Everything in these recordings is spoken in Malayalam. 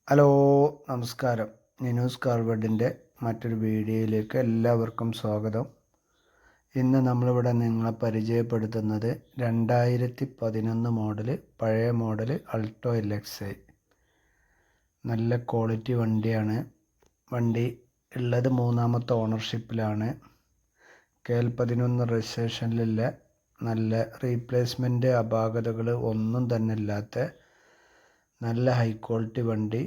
ഹലോ, നമസ്കാരം. നിനൂസ് കാർബഡിൻ്റെ മറ്റൊരു വീഡിയോയിലേക്ക് എല്ലാവർക്കും സ്വാഗതം. ഇന്ന് നമ്മളിവിടെ നിങ്ങളെ പരിചയപ്പെടുത്തുന്നത് 2011 മോഡൽ പഴയ മോഡൽ അൾട്ടോ LXi. നല്ല ക്വാളിറ്റി വണ്ടിയാണ്. വണ്ടി ഉള്ളത് 3ാമത്തെ ഓണർഷിപ്പിലാണ്. KL11 രജിസ്ട്രേഷനിലുള്ള നല്ല റീപ്ലേസ്മെൻറ്റ് അപാകതകൾ ഒന്നും തന്നെ ഇല്ലാത്ത നല്ല ഹൈ ക്വാളിറ്റി വണ്ടി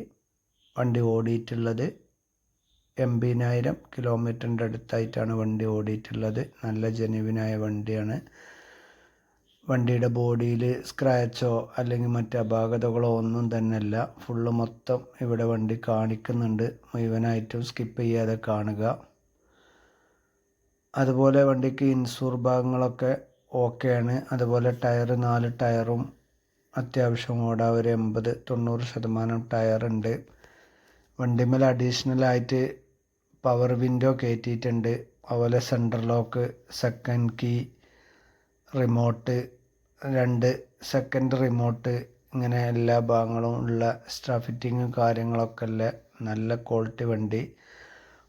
ഓടിയിട്ടുള്ളത് 80,000 കിലോമീറ്ററിൻ്റെ അടുത്തായിട്ടാണ് വണ്ടി ഓടിയിട്ടുള്ളത്. നല്ല ജെനുവിനായ വണ്ടിയാണ്. വണ്ടിയുടെ ബോഡിയിൽ സ്ക്രാച്ചോ അല്ലെങ്കിൽ മറ്റ് അപാകതകളോ ഒന്നും തന്നെ ഇല്ല. ഫുള്ള് മൊത്തം ഇവിടെ വണ്ടി കാണിക്കുന്നുണ്ട്. മുഴുവനായിട്ടും സ്കിപ്പ് ചെയ്യാതെ കാണുക. അതുപോലെ വണ്ടിക്ക് ഇൻസൂർ ഭാഗങ്ങളൊക്കെ ഓക്കെയാണ്. അതുപോലെ ടയർ 4 ടയറും അത്യാവശ്യം ഓടാൻ ഒരു 80-90% ടയറുണ്ട്. വണ്ടിമേൽ അഡീഷണലായിട്ട് പവർ വിൻഡോ കയറ്റിയിട്ടുണ്ട്. അതുപോലെ central lock, second key, remote, 2 second remote, ഇങ്ങനെ എല്ലാ ഭാഗങ്ങളും ഉള്ള എക്സ്ട്രാ ഫിറ്റിങ്ങും കാര്യങ്ങളൊക്കെ ഉള്ള നല്ല ക്വാളിറ്റി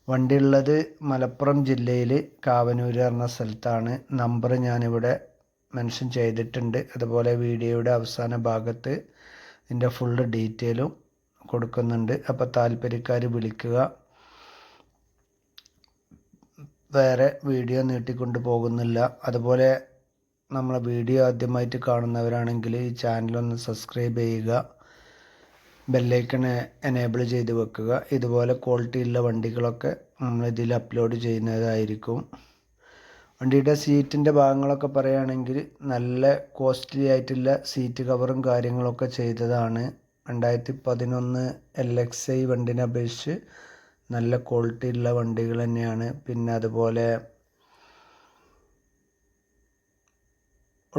വണ്ടി ഉള്ളത് മലപ്പുറം ജില്ലയിൽ കാവനൂർ എന്ന സ്ഥലത്താണ്. നമ്പർ ഞാനിവിടെ മെൻഷൻ ചെയ്തിട്ടുണ്ട്. അതുപോലെ വീഡിയോയുടെ അവസാന ഭാഗത്ത് ഇതിൻ്റെ ഫുള്ള് ഡീറ്റെയിലും കൊടുക്കുന്നുണ്ട്. അപ്പോൾ താല്പര്യക്കാർ വിളിക്കുക. വേറെ വീഡിയോ നീട്ടിക്കൊണ്ട് പോകുന്നില്ല. അതുപോലെ നമ്മളെ വീഡിയോ ആദ്യമായിട്ട് കാണുന്നവരാണെങ്കിൽ ഈ ചാനലൊന്ന് സബ്സ്ക്രൈബ് ചെയ്യുക, ബെല്ലൈക്കൺ എനേബിൾ ചെയ്ത് വെക്കുക. ഇതുപോലെ ക്വാളിറ്റിയുള്ള വണ്ടികളൊക്കെ നമ്മളിതിൽ അപ്ലോഡ് ചെയ്യുന്നതായിരിക്കും. വണ്ടിയുടെ സീറ്റിൻ്റെ ഭാഗങ്ങളൊക്കെ പറയുകയാണെങ്കിൽ നല്ല കോസ്റ്റ്ലി ആയിട്ടുള്ള സീറ്റ് കവറും കാര്യങ്ങളൊക്കെ ചെയ്തതാണ്. 2011 LXi വണ്ടിനെ അപേക്ഷിച്ച് നല്ല ക്വാളിറ്റി ഉള്ള വണ്ടികൾ തന്നെയാണ്. പിന്നെ അതുപോലെ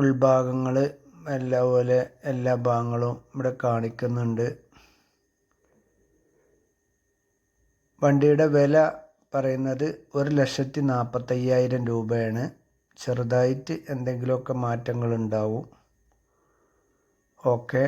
ഉൾഭാഗങ്ങൾ എല്ലാ ഭാഗങ്ങളും ഇവിടെ കാണിക്കുന്നുണ്ട്. വണ്ടിയുടെ വില പറയുന്നത് 1,45,000 രൂപയാണ്. ചെറുതായിട്ട് എന്തെങ്കിലുമൊക്കെ മാറ്റങ്ങൾ ഉണ്ടാവും. ഓക്കെ,